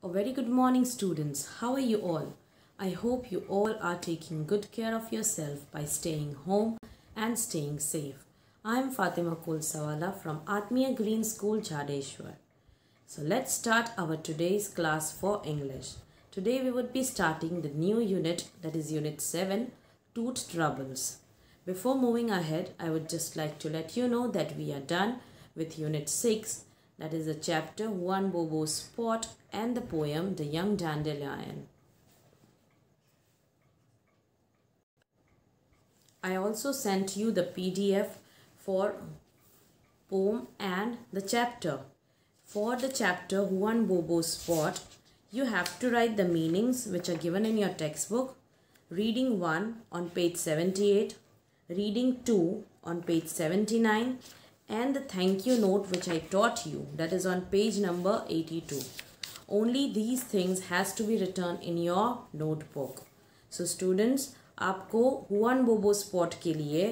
A very good morning, students. How are you all? I hope you all are taking good care of yourself by staying home and staying safe. I am Fatima Kulsawala from Atmiya Green School, Jadeshwar. So let's start our today's class for English. Today we would be starting the new unit, that is Unit 7, Tooth Troubles. Before moving ahead, I would just like to let you know that we are done with Unit 6, that is the chapter One Bobo Spot and the poem The Young Dandelion. I also sent you the PDF for poem and the chapter. For the chapter One Bobo Spot, you have to write the meanings which are given in your textbook. Reading 1 on page 78, reading 2 on page 79, and the thank you note which I taught you, that is on page number 82. Only these things has to be written in your notebook. So students, आपको one बोबो spot के लिए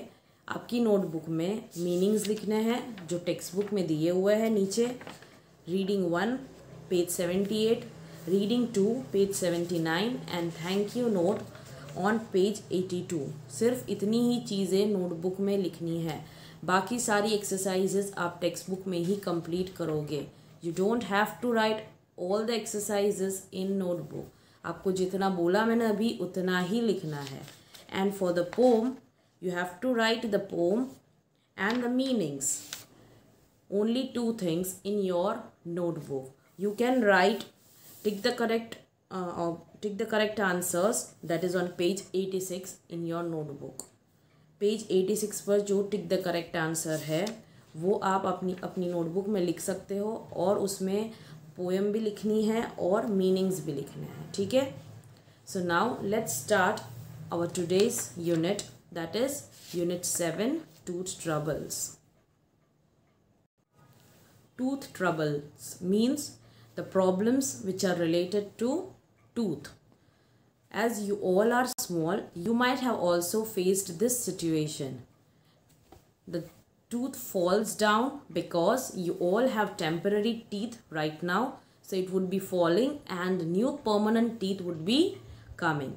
आपकी notebook में meanings लिखने हैं जो text book में दिए हुए हैं नीचे. Reading 1 page 78, reading 2 page 79 and thank you note on page 82. सिर्फ इतनी ही चीज़ें नोटबुक में लिखनी है. बाकी सारी एक्सरसाइजेज आप टेक्स्ट बुक में ही कंप्लीट करोगे. You don't have to write all the exercises in notebook. आपको जितना बोला मैंने अभी उतना ही लिखना है. And for the poem you have to write the poem and the meanings. Only 2 things in your notebook. You can write tick the correct answers, that is on page 86 in your notebook. Page 86 पर जो टिक the correct answer है वो आप अपनी notebook में लिख सकते हो और उसमें पोएम भी लिखनी है और मीनिंग्स भी लिखने हैं. ठीक है. So now let's start our today's unit, that is unit 7, tooth troubles. Tooth troubles means the problems which are related to tooth. As you all are small, you might have also faced this situation. The tooth falls down because you all have temporary teeth right now, so it would be falling and new permanent teeth would be coming.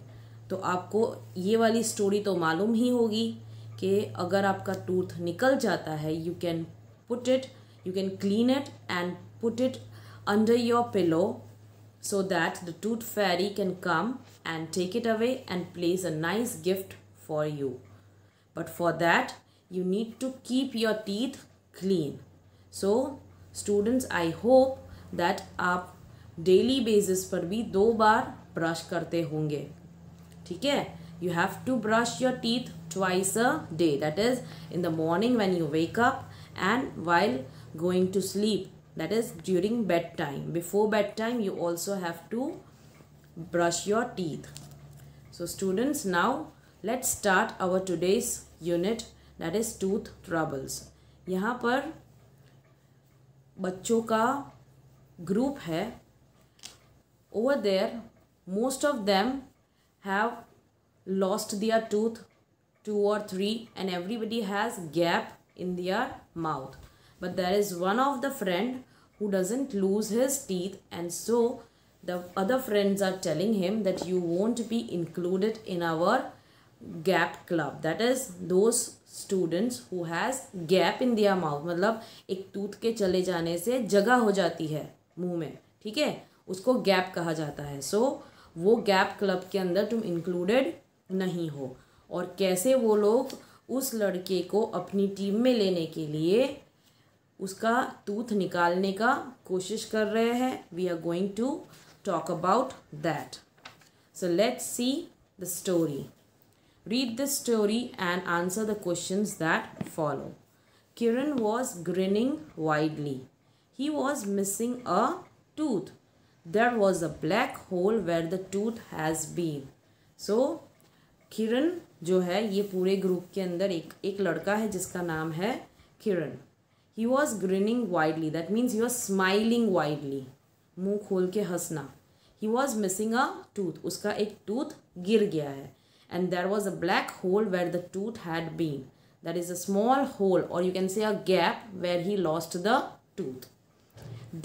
तो आपको ये वाली story तो मालूम ही होगी कि अगर आपका टूथ निकल जाता है, you can clean it and put it under your pillow so that the tooth fairy can come and take it away and place a nice gift for you. But for that, you need to keep your teeth clean. So, students, I hope that आप daily basis पर भी 2 बार brush करते होंगे. ठीक है. You have to brush your teeth twice a day. That is in the morning when you wake up and while going to sleep. That is during bedtime. Before bedtime, you also have to brush your teeth. So students, now let's start our today's unit, that is tooth troubles. यहाँ पर बच्चों का group है. Over there, most of them have lost their tooth, 2 or 3, and everybody has gap in their mouth. But there is one of the friend who doesn't lose his teeth, and so the other friends are telling him that you won't be included in our gap club. That is those students who has gap in their mouth. मतलब एक tooth के चले जाने से जगह हो जाती है मुंह में. ठीक है. उसको गैप कहा जाता है. सो वो गैप क्लब के अंदर तुम इंक्लूडेड नहीं हो. और कैसे वो लोग उस लड़के को अपनी टीम में लेने के लिए उसका टूथ निकालने का कोशिश कर रहे हैं, we are going to talk about that. So let's see the story. Read the story and answer the questions that follow. Kiran was grinning widely. He was missing a tooth. There was a black hole where the tooth has been. So Kiran जो है, ये पूरे group के अंदर एक लड़का है जिसका नाम है किरण. He was grinning widely. That means he was smiling widely. मुंह खोल के हंसना. He was missing a tooth. उसका एक tooth गिर गया है. And there was a black hole where the tooth had been. That is a small hole, or you can say a gap where he lost the tooth.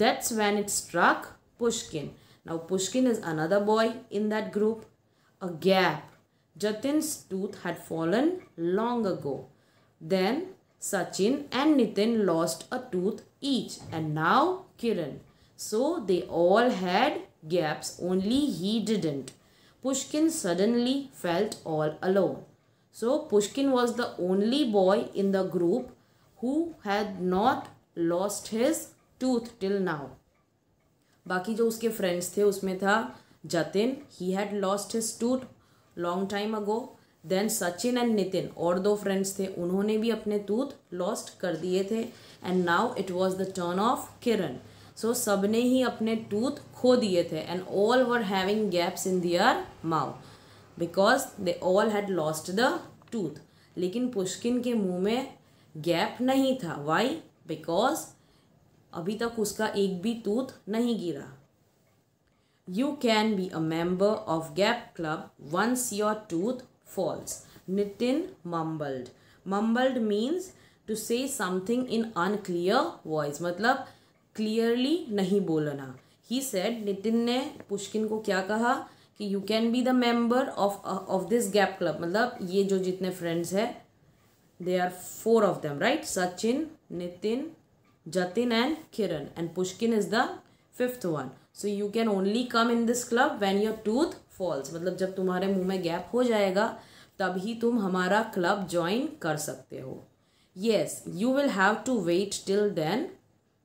That's when it struck Pushkin. Now Pushkin is another boy in that group. A gap. Jatin's tooth had fallen long ago. Then Sachin and Nitin lost a tooth each, and now Kiran. So they all had gaps, only he didn't. Pushkin suddenly felt all alone. So Pushkin was the only boy in the group who had not lost his tooth till now. बाकी जो उसके friends थे उसमें था Jatin, he had lost his tooth long time ago. Then Sachin and Nitin और दो friends थे, उन्होंने भी अपने टूथ लॉस्ट कर दिए थे. And now it was the turn of Kiran. So सब ने ही अपने टूथ खो दिए थे and all were having gaps in their mouth because they all had lost the tooth. लेकिन पुष्किन के मुंह में गैप नहीं था. वाई? बिकॉज अभी तक उसका एक भी टूथ नहीं गिरा. You can be a member of Gap Club once your tooth falls. Nitin mumbled. Mumbled means to say something in unclear voice. मतलब clearly नहीं बोलना. He said, नितिन ने पुष्किन को क्या कहा कि you can be the member of this Gap Club. मतलब ये जो जितने friends हैं, they are 4 of them, right? Sachin, Nitin, Jatin and Kiran. And Pushkin is the 5th one. So you can only come in this club when your tooth falls. मतलब जब तुम्हारे मुंह में गैप हो जाएगा तभी तुम हमारा क्लब ज्वाइन कर सकते हो. Yes, you will have to wait till then,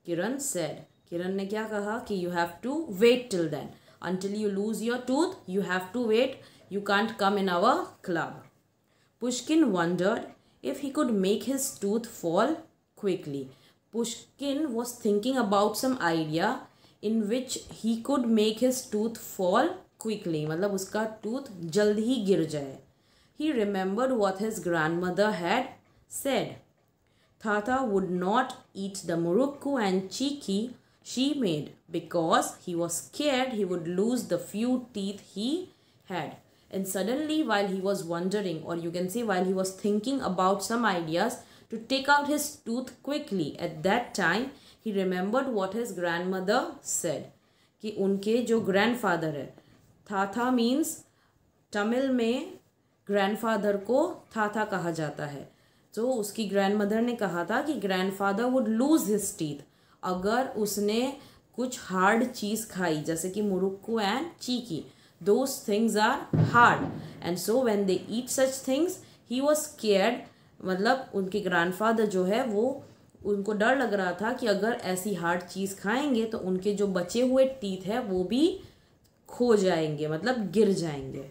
Kiran said. किरण ने क्या कहा कि you have to wait till then. Until you lose your tooth, you have to wait. You can't come in our club. Pushkin wondered if he could make his tooth fall quickly. Pushkin was thinking about some idea in which he could make his tooth fall quickly. मतलब उसका tooth जल्द ही गिर जाए. He remembered what his grandmother had said. Tata would not eat the murukku and chiki she made because he was scared he would lose the few teeth he had. And suddenly, while he was wondering, or you can say while he was thinking about some ideas to take out his tooth quickly, at that time he remembered what his grandmother said. कि उनके जो grandfather है, थाथा means Tamil में grandfather को थाथा कहा जाता है. तो उसकी grandmother ने कहा था कि grandfather would lose his teeth अगर उसने कुछ hard चीज़ खाई जैसे कि murukku and chikki. Those things are hard and so when they eat such things he was scared. मतलब उनके grandfather जो है वो उनको डर लग रहा था कि अगर ऐसी हार्ड चीज़ खाएंगे तो उनके जो बचे हुए टीथ है वो भी खो जाएंगे, मतलब गिर जाएंगे.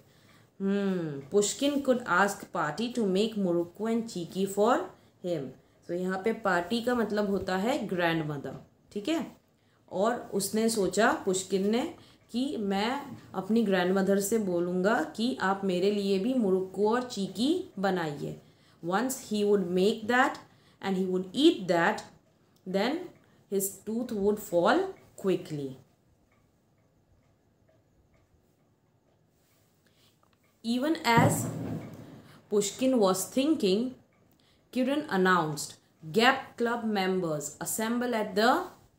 Pushkar could ask Paati to make murukku and chikki for him. तो यहाँ पे पार्टी का मतलब होता है ग्रैंड मदर. ठीक है. और उसने सोचा पुष्किन ने कि मैं अपनी ग्रैंड मदर से बोलूँगा कि आप मेरे लिए भी मुरुक्कू और चीकी बनाइए. Once he would make that and he would eat that, then his tooth would fall quickly. Even as Pushkin was thinking, Kiran announced, Gap Club members assemble at the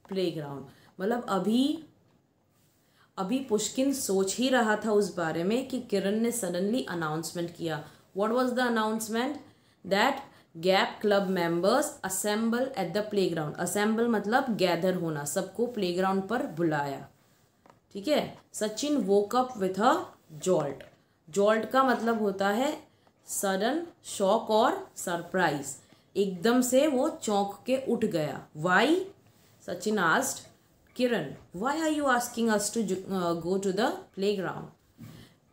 playground. मतलब अभी Pushkin सोच ही रहा था उस बारे में कि किरण ने सडनली अनाउंसमेंट किया. What was the announcement? That Gap Club members assemble at the playground. Assemble मतलब गैदर होना, सबको प्लेग्राउंड पर बुलाया. ठीक है. Sachin woke up with a jolt. jolt का मतलब होता है सडन शॉक और सरप्राइज. एकदम से वो चौंक के उठ गया. Why? Sachin asked Kiran, why are you asking us to go to the playground?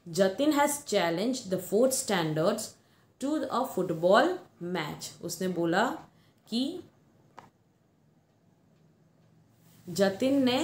Jatin has challenged the 4th standards to a football match. उसने बोला कि जतिन ने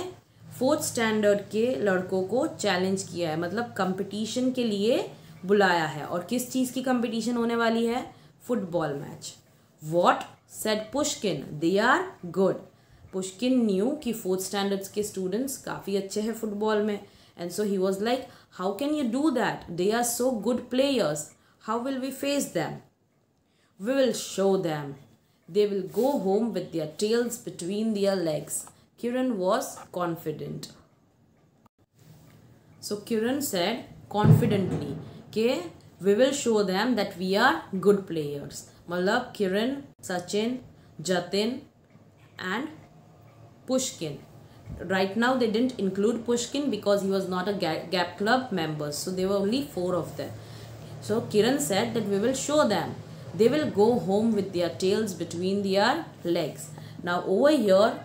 4th स्टैंडर्ड के लड़कों को चैलेंज किया है, मतलब कंपटीशन के लिए बुलाया है. और किस चीज़ की कंपटीशन होने वाली है? Football match. What? said Pushkin. They are good. Pushkin new कि 4th स्टैंडर्ड्स के स्टूडेंट्स काफ़ी अच्छे हैं फुटबॉल में. And so he was like, how can you do that? They are so good players. How will we face them? We will show them. They will go home with their tails between their legs. Kiran was confident. So Kiran said confidently कि we will show them that we are good players. मतलब Kiran, Sachin, Jatin and Pushkin. Right now they didn't include Pushkin because he was not a Gap Club member. So there were only 4 of them. So Kiran said that we will show them. They will go home with their tails between their legs. Now over here,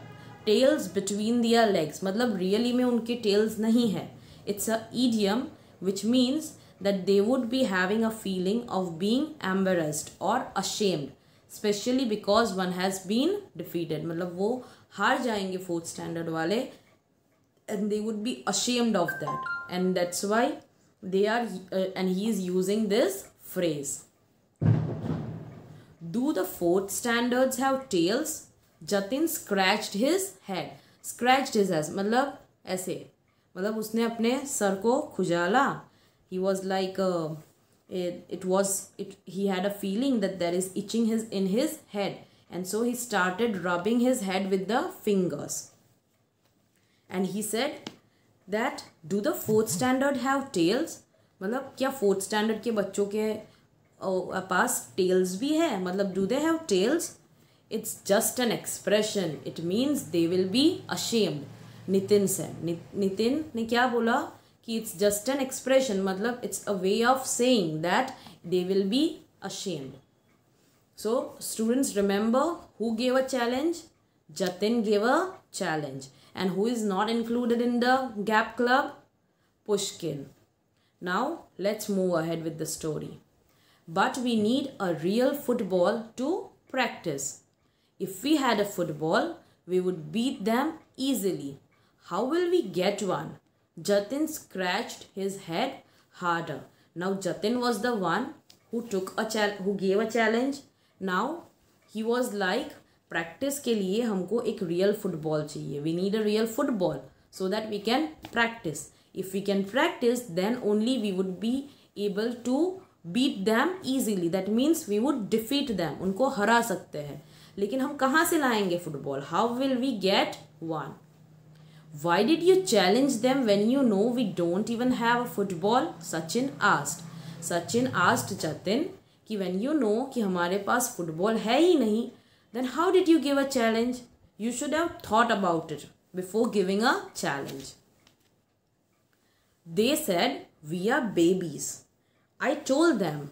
tails between their legs. मतलब really में उनके tails नहीं है. It's a idiom which means that they would be having a feeling of being embarrassed or ashamed. Especially because one has been defeated. मतलब वो हार जाएंगे 4th standard वाले and they would be ashamed of that. And that's why they are and he is using this phrase. Do the 4th standards have tails? Jatin scratched his head. Scratched his head मतलब ऐसे मतलब उसने अपने sir को खुजाला. He was like he had a feeling that there is itching in his head, and so he started rubbing his head with the fingers. And he said that do the 4th standard have tails? मतलब क्या 4th standard के बच्चों के पास tails भी है? मतलब do they have tails? It's just an expression. It means they will be ashamed. Nitin से नितिन ने क्या बोला कि it's just an expression. मतलब it's a way of saying that they will be ashamed. So students, remember who gave a challenge? Jatin gave a challenge. And who is not included in the Gap Club? Pushkin. Now let's move ahead with the story. But we need a real football to practice. If we had a football, we would beat them easily. How will we get one? Jatin scratched his head harder. Now Jatin was the one who gave a challenge. Now he was like, practice के लिए हमको एक real football चाहिए. We need a real football so that we can practice. If we can practice, then only we would be able to beat them easily. That means we would defeat them. उनको हरा सकते हैं. लेकिन हम कहाँ से लाएंगे football? How will we get one? Why did you challenge them when you know we don't even have a football? Sachin asked. Sachin asked Jatin कि when you know कि हमारे पास football है ही नहीं, then how did you give a challenge? You should have thought about it before giving a challenge. They said, we are babies. I told them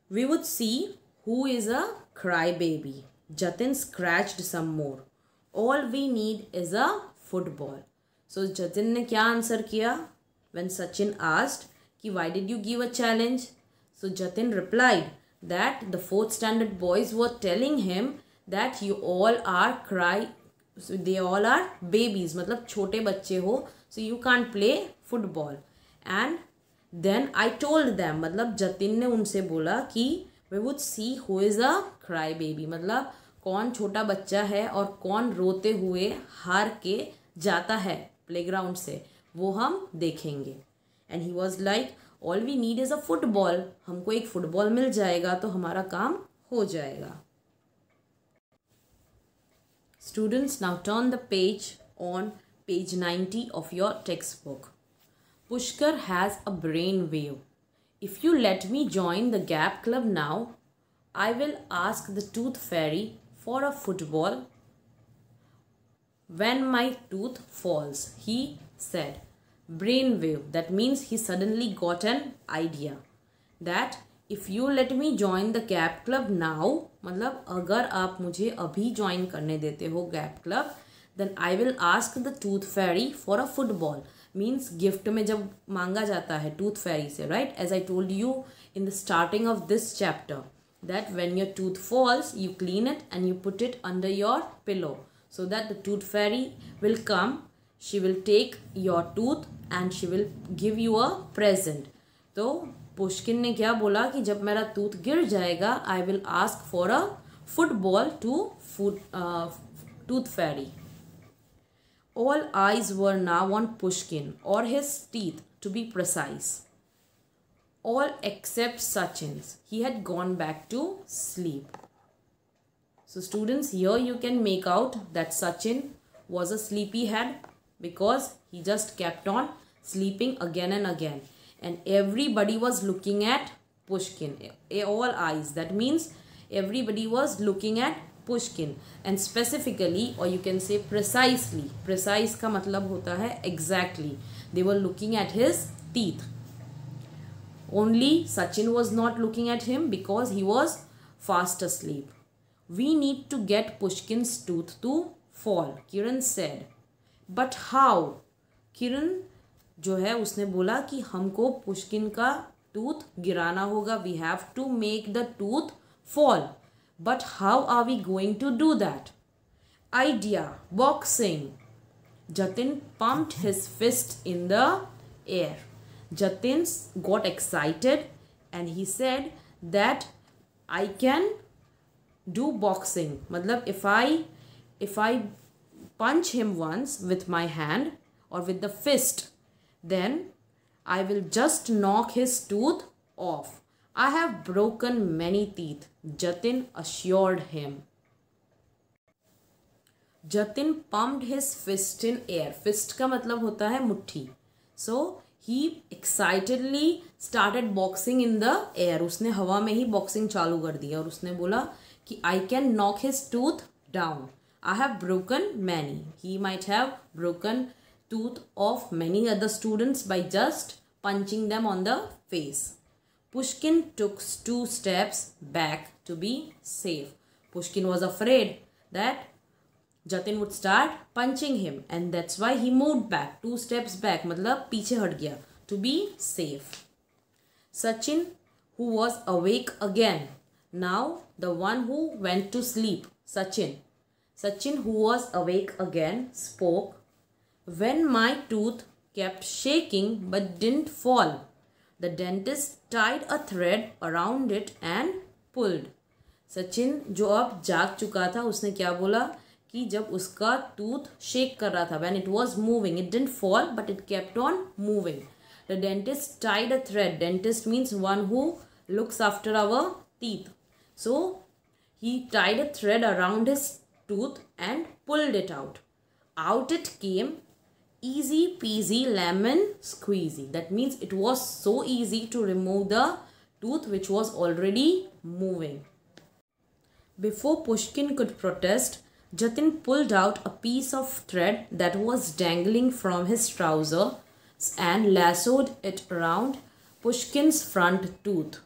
we would see who is a crybaby. Jatin scratched some more. All we need is a football. So Jatin ने क्या answer किया? When Sachin asked कि why did you give a challenge? So Jatin replied that the 4th standard boys were telling him that you all are so they all are babies. मतलब छोटे बच्चे हो, so you can't play football. And then I told them, मतलब जतिन ने उनसे बोला कि we would see who is a cry baby. मतलब कौन छोटा बच्चा है और कौन रोते हुए हार के जाता है प्लेग्राउंड से, वो हम देखेंगे. And he was like, all we need is a football. हमको एक फुटबॉल मिल जाएगा तो हमारा काम हो जाएगा. Students, now turn the page on page 90 of your textbook. Pushkar has a brain wave. If you let me join the Gap Club now, I will ask the Tooth Fairy for a football when my tooth falls, he said. Brainwave, that means he suddenly got an idea that if you let me join the Gap Club now, मतलब अगर आप मुझे अभी join करने देते हो Gap Club, then I will ask the Tooth Fairy for a football. Means gift में जब मांगा जाता है Tooth Fairy से, right? As I told you in the starting of this chapter, that when your tooth falls, you clean it and you put it under your pillow so that the Tooth Fairy will come. She will take your tooth and she will give you a present. तो Pushkin ने क्या बोला कि जब मेरा tooth गिर जाएगा, I will ask for a football to Tooth Fairy. All eyes were now on Pushkin, or his teeth to be precise. All except Sachin's. He had gone back to sleep. So students, here you can make out that Sachin was a sleepyhead because he just kept on sleeping again and again. And everybody was looking at Pushkin. All eyes. That means everybody was looking at Pushkin. And specifically, or you can say precisely. Precise का मतलब होता है exactly. They were looking at his teeth. Only Sachin was not looking at him because he was fast asleep. We need to get Pushkin's tooth to fall, Kiran said. But how? Kiran जो है उसने बोला कि हमको Pushkin का tooth गिराना होगा. We have to make the tooth fall. But how are we going to do that? Idea, boxing. Jatin pumped his fist in the air. Jatin got excited and he said that I can do boxing. मतलब if I punch him once with my hand or with the fist, then I will just knock his tooth off. I have broken many teeth, Jatin assured him. Jatin pumped his fist in air. Fist का मतलब होता है मुट्ठी. So he excitedly started boxing in the air. उसने हवा में ही boxing चालू कर दिया और उसने बोला कि I can knock his tooth down. I have broken many. He might have broken tooth of many other students by just punching them on the face. Pushkin took 2 steps back to be safe. Pushkin was afraid that Jatin would start punching him and that's why he moved back. 2 steps back मतलब पीछे हट गया to be safe. Sachin, who was awake again, now the one who went to sleep, Sachin, who was awake again, spoke. When my tooth kept shaking but didn't fall, the dentist tied a thread around it and pulled. Sachin जो अब जाग चुका था उसने क्या बोला कि जब उसका टूथ शेक कर रहा था, when it was moving, it didn't fall but it kept on moving. The dentist tied a thread. Dentist means one who looks after our teeth. So he tied a thread around his tooth and pulled it out. Out it came, easy peasy lemon squeezy. That means it was so easy to remove the tooth which was already moving. Before Pushkin could protest, Jatin pulled out a piece of thread that was dangling from his trouser and lassoed it around Pushkin's front tooth.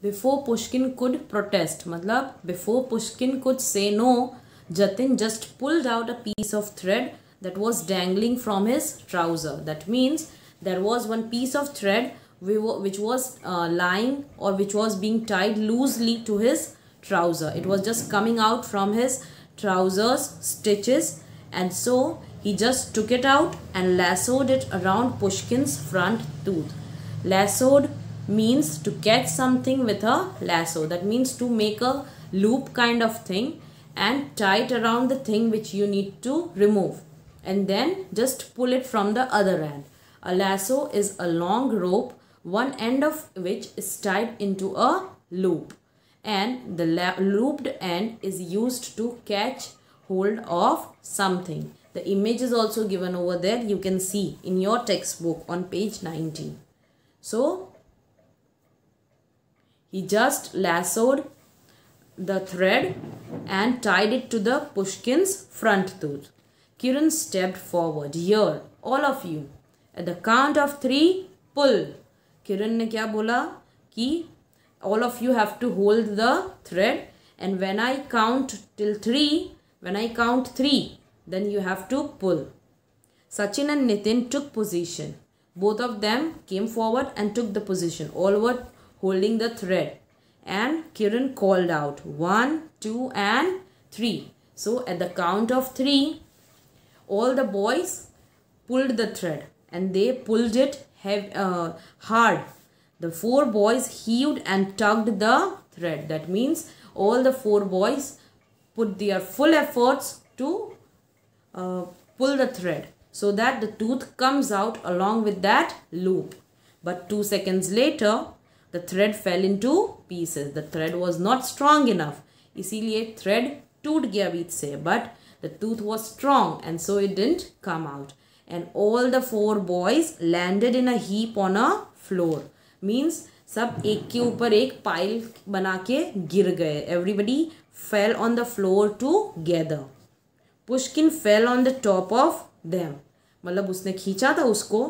Before Pushkin could protest, मतलब before Pushkin could say no, Jatin just pulled out a piece of thread that was dangling from his trouser. That means there was one piece of thread which was lying or which was being tied loosely to his trouser. It was just coming out from his trousers stitches, and so he just took it out and lassoed it around Pushkin's front tooth. Lassoed means to catch something with a lasso. That means to make a loop kind of thing and tie it around the thing which you need to remove and then just pull it from the other end. A lasso is a long rope, one end of which is tied into a loop, and the looped end is used to catch hold of something. The image is also given over there. You can see in your textbook on page 19. So he just lassoed the thread and tied it to the Pushkin's front tooth. Kiran stepped forward. Here, all of you, at the count of 3, pull. Kiran ने क्या बोला कि all of you have to hold the thread, and when I count till 3, then you have to pull. Sachin and Nitin took position. Both of them came forward and took the position. All were holding the thread. And Kiran called out 1, 2 and 3. So at the count of 3, all the boys pulled the thread and they pulled it hard. The 4 boys heaved and tugged the thread. That means all the 4 boys put their full efforts to pull the thread so that the tooth comes out along with that loop. But 2 seconds later, the thread fell into pieces. The thread was not strong enough. इसीलिए thread टूट गया बीच से, but the tooth was strong and so it didn't come out. And all the 4 boys landed in a heap on a floor. Means सब एक के ऊपर एक pile बना के गिर गए. Everybody fell on the floor together. Pushkin fell on the top of them. मतलब उसने खींचा था उसको,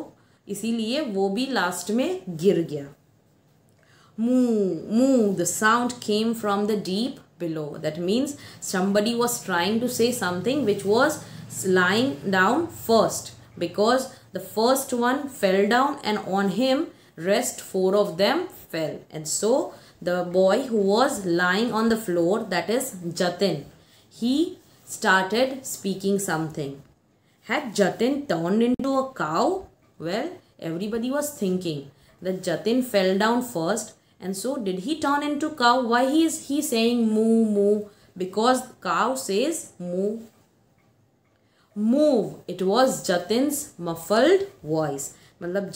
इसीलिए वो भी लास्ट में गिर गया. Moo, moo, the sound came from the deep below. That means somebody was trying to say something which was lying down first, because the first one fell down and on him rest 4 of them fell. And so the boy who was lying on the floor, that is Jatin, he started speaking something. Had Jatin turned into a cow? Well, everybody was thinking that Jatin fell down first, and so did he turn into cow? Why is he saying moo moo? Because cow says moo. Move. It was Jatin's muffled voice. मतलब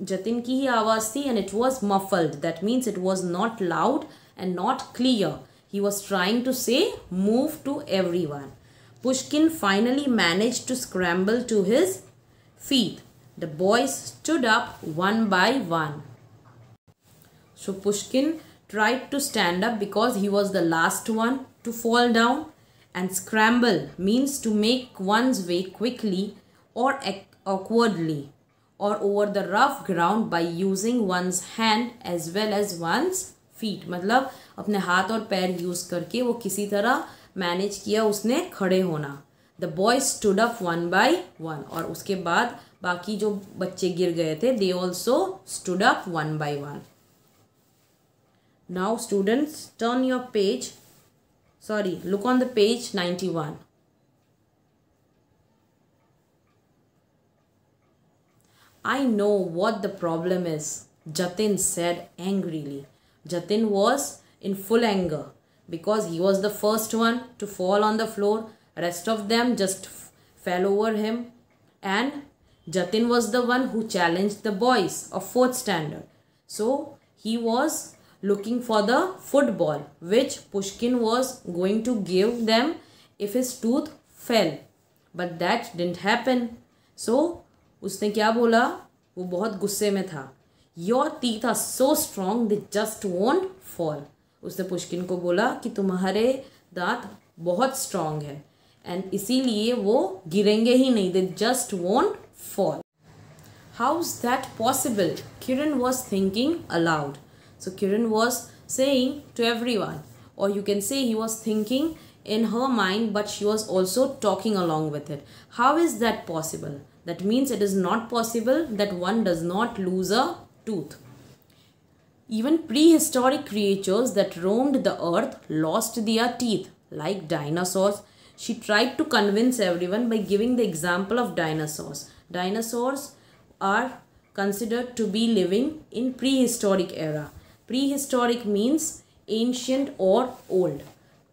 Jatin की ही आवाज़ थी and it was muffled. That means it was not loud and not clear. He was trying to say move to everyone. Pushkin finally managed to scramble to his feet. The boys stood up one by one. So Pushkin tried to stand up because he was the last one to fall down. And scramble means to make one's way quickly or awkwardly or over the rough ground by using one's hand as well as one's feet. मतलब अपने हाथ और पैर use करके वो किसी तरह manage किया उसने खड़े होना. The boys stood up one by one. और उसके बाद बाकी जो बच्चे गिर गए थे, they also stood up one by one. Now students, turn your page. Sorry, look on the page 91. I know what the problem is, Jatin said angrily. Jatin was in full anger because he was the first one to fall on the floor. Rest of them just fell over him. And Jatin was the one who challenged the boys of 4th standard. So he was looking for the football which Pushkin was going to give them if his tooth fell. But that didn't happen. So उसने क्या बोला? वो बहुत गुस्से में था. Your teeth are so strong they just won't fall. उसने Pushkin को बोला कि तुम्हारे दांत बहुत स्ट्रॉन्ग है एंड इसीलिए वो गिरेंगे ही नहीं. They just won't fall. How's that possible? Kiran was thinking aloud. So Kiran was saying to everyone, or you can say he was thinking in her mind, but she was also talking along with it. How is that possible? That means it is not possible that one does not lose a tooth. Even prehistoric creatures that roamed the earth lost their teeth, like dinosaurs. She tried to convince everyone by giving the example of dinosaurs. Dinosaurs are considered to be living in prehistoric era. Prehistoric means ancient or old.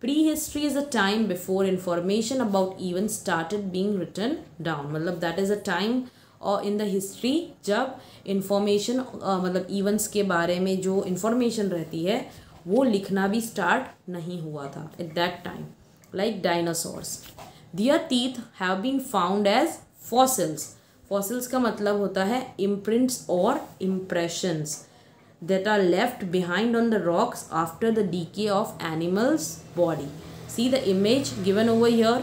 Prehistory is a time before information about events started being written down. मतलब that is a time in the history जब information मतलब events के बारे में जो information रहती है वो लिखना भी start नहीं हुआ था at that time. Like dinosaurs. Their teeth have been found as fossils. Fossils का मतलब होता है imprints or impressions that are left behind on the rocks after the decay of animal's body. See the image given over here.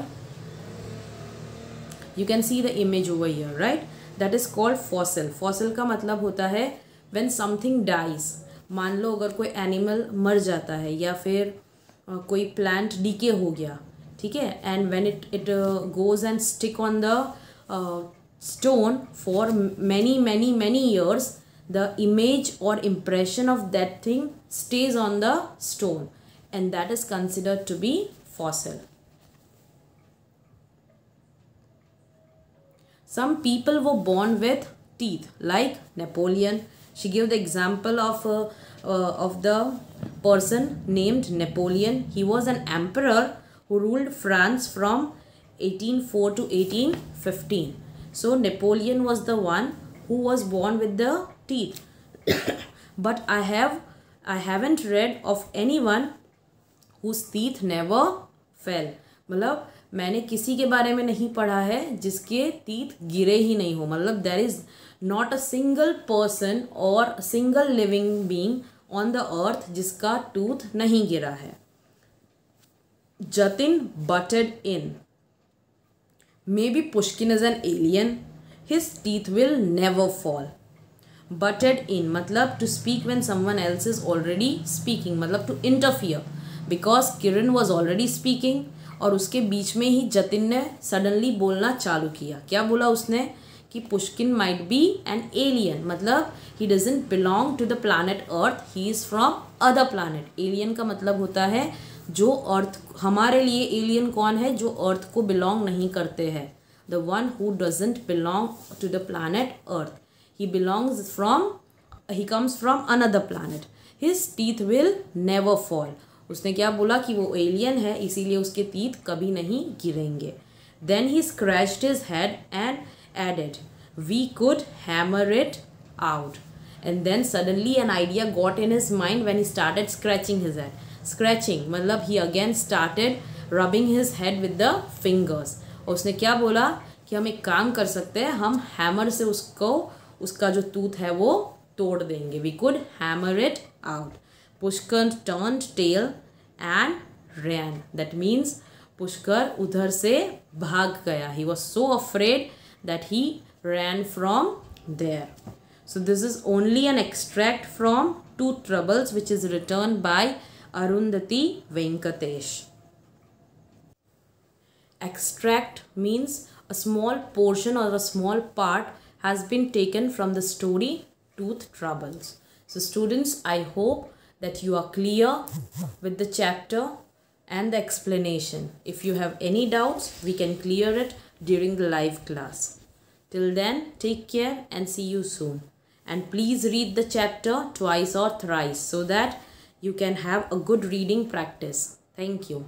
You can see the image over here, right? That is called fossil. Fossil का मतलब होता है when something dies. मान लो अगर कोई animal मर जाता है या फिर कोई plant decay हो गया, ठीक है? And when it goes and stick on the stone for many years, the image or impression of that thing stays on the stone, and that is considered to be fossil. Some people were born with teeth, like Napoleon. She gave the example of the person named Napoleon. He was an emperor who ruled France from 1804 to 1815. So Napoleon was the one who was born with the teeth. But I haven't read of anyone whose teeth never fell. मतलब मैंने किसी के बारे में नहीं पढ़ा है जिसके teeth गिरे ही नहीं हो. मतलब there is not a single person or a single living being on the earth जिसका tooth नहीं गिरा है. Jatin butted in. Maybe Pushkin is an alien. His teeth will never fall. Butted in मतलब to speak when someone else is already speaking, मतलब to interfere, because Kiran was already speaking और उसके बीच में ही जतिन ने suddenly बोलना चालू किया. क्या बोला उसने कि Pushkin might be an alien, मतलब he doesn't belong to the planet Earth, he is from other planet. Alien का मतलब होता है जो अर्थ, हमारे लिए एलियन कौन है? जो अर्थ को बिलोंग नहीं करते हैं. The one who doesn't belong to the planet Earth, he belongs from, he comes from another planet. His teeth will never fall. उसने क्या बोला कि वो एलियन है इसीलिए उसके teeth कभी नहीं गिरेंगे. Then he scratched his head and added, we could hammer it out. And then suddenly an idea got in his mind when he started scratching his head. Scratching मतलब he again started rubbing his head with the fingers. और उसने क्या बोला कि हम एक काम कर सकते हैं, हम हैमर से उसका जो टूथ है वो तोड़ देंगे. We could hammer it out. Pushkar turned tail and ran. That means Pushkar उधर से भाग गया. He was so afraid that he ran from there. So this is only an extract from tooth troubles which is written by Arundhati Venkatesh. Extract means a small portion or a small part has been taken from the story Tooth Troubles. So students, I hope that you are clear with the chapter and the explanation. If you have any doubts, we can clear it during the live class. Till then, take care and see you soon. And please read the chapter twice or thrice so that you can have a good reading practice. Thank you.